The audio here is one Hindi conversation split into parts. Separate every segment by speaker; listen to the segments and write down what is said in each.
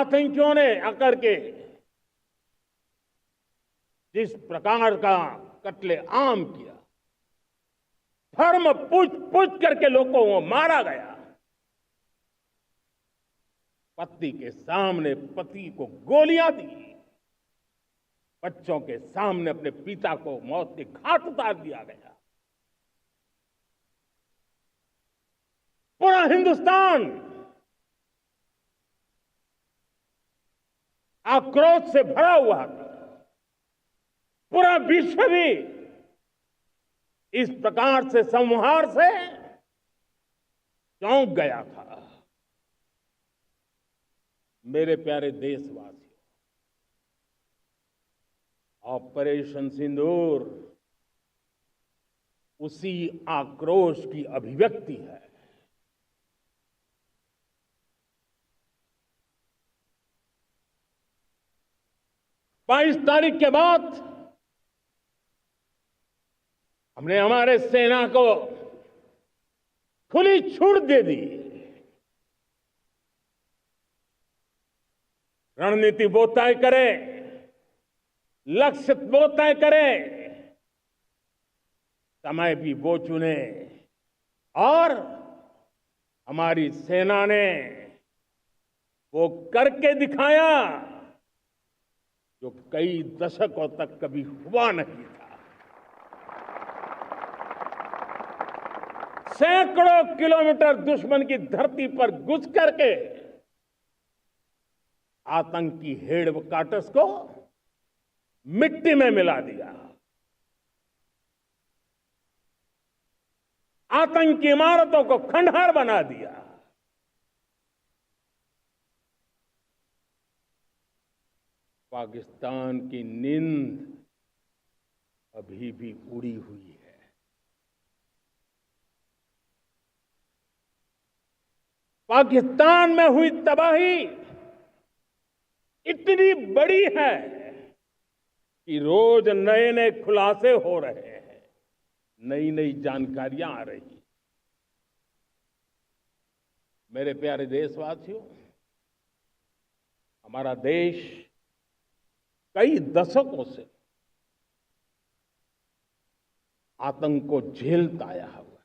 Speaker 1: आतंकियों ने आकर के जिस प्रकार का कत्ले आम किया, धर्म पूछ पूछ करके लोगों को मारा गया, पत्नी के सामने पति को गोलियां दी, बच्चों के सामने अपने पिता को मौत के घाट उतार दिया गया। पूरा हिंदुस्तान आक्रोश से भरा हुआ था। पूरा विश्व भी इस प्रकार से संहार से चौंक गया था। मेरे प्यारे देशवासियों, ऑपरेशन सिंदूर उसी आक्रोश की अभिव्यक्ति है। 22 तारीख के बाद हमने हमारे सेना को खुली छूट दे दी। रणनीति वो तय करे, लक्ष्य वो तय करे, समय भी वो चुने, और हमारी सेना ने वो करके दिखाया जो कई दशकों तक कभी हुआ नहीं था। सैकड़ों किलोमीटर दुश्मन की धरती पर घुस करके आतंकी हेडक्वार्टर्स को मिट्टी में मिला दिया, आतंकी इमारतों को खंडहर बना दिया। पाकिस्तान की नींद अभी भी उड़ी हुई है। पाकिस्तान में हुई तबाही इतनी बड़ी है कि रोज नए नए खुलासे हो रहे हैं, नई नई जानकारियां आ रही हैं। मेरे प्यारे देशवासियों, हमारा देश कई दशकों से आतंक को झेलता आया हुआ है।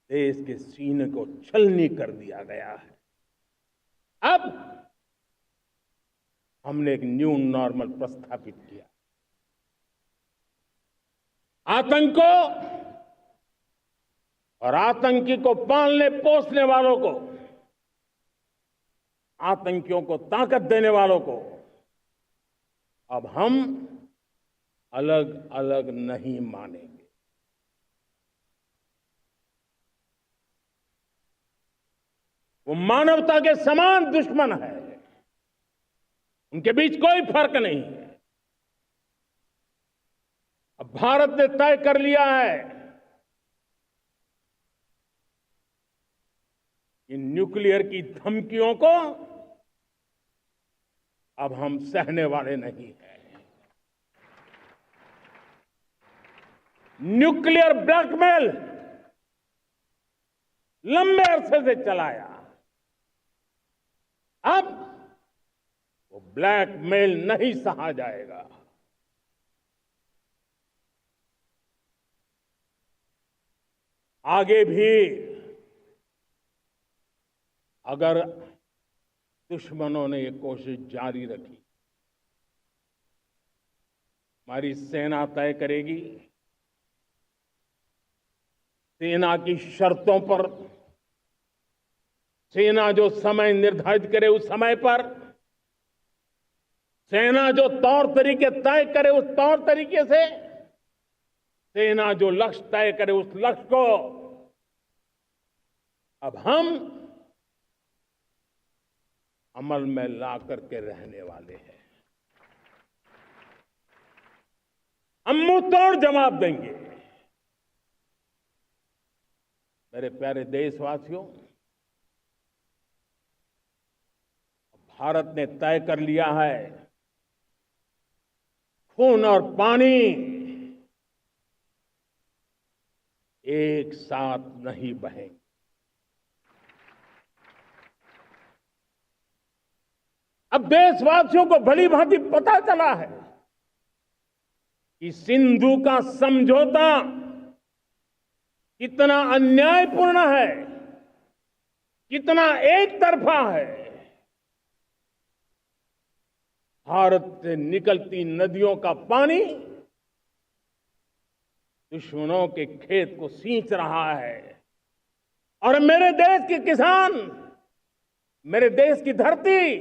Speaker 1: देश के सीने को छलनी कर दिया गया है। अब हमने एक न्यू नॉर्मल प्रस्थापित किया। आतंक को और आतंकी को पालने पोसने वालों को, आतंकियों को ताकत देने वालों को अब हम अलग अलग नहीं मानेंगे। वो मानवता के समान दुश्मन है, उनके बीच कोई फर्क नहीं है। अब भारत ने तय कर लिया है कि न्यूक्लियर की धमकियों को अब हम सहने वाले नहीं हैं। न्यूक्लियर ब्लैकमेल लंबे अरसे से चलाया, अब वो ब्लैकमेल नहीं सहा जाएगा। आगे भी अगर दुश्मनों ने ये कोशिश जारी रखी, हमारी सेना तय करेगी, सेना की शर्तों पर, सेना जो समय निर्धारित करे उस समय पर, सेना जो तौर तरीके तय करे उस तौर तरीके से, सेना जो लक्ष्य तय करे उस लक्ष्य को अब हम अमल में ला करके रहने वाले हैं। हम मुंह तोड़ जवाब देंगे। मेरे प्यारे देशवासियों, भारत ने तय कर लिया है, खून और पानी एक साथ नहीं बहेंगे। अब देशवासियों को भली भांति पता चला है कि सिंधु का समझौता कितना अन्यायपूर्ण है, कितना एक तरफा है। भारत से निकलती नदियों का पानी दुश्मनों के खेत को सींच रहा है और मेरे देश के किसान, मेरे देश की धरती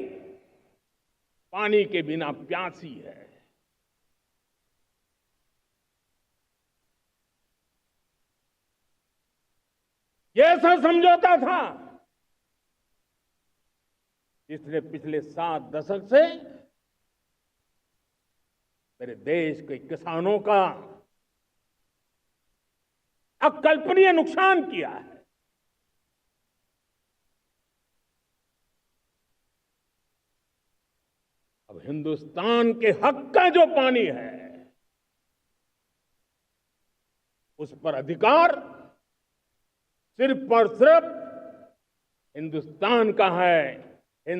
Speaker 1: पानी के बिना प्यासी है। ये ऐसा समझौता था जिसने पिछले 7 दशक से मेरे देश के किसानों का अकल्पनीय नुकसान किया है। अब हिंदुस्तान के हक का जो पानी है उस पर अधिकार सिर्फ और सिर्फ हिंदुस्तान का है,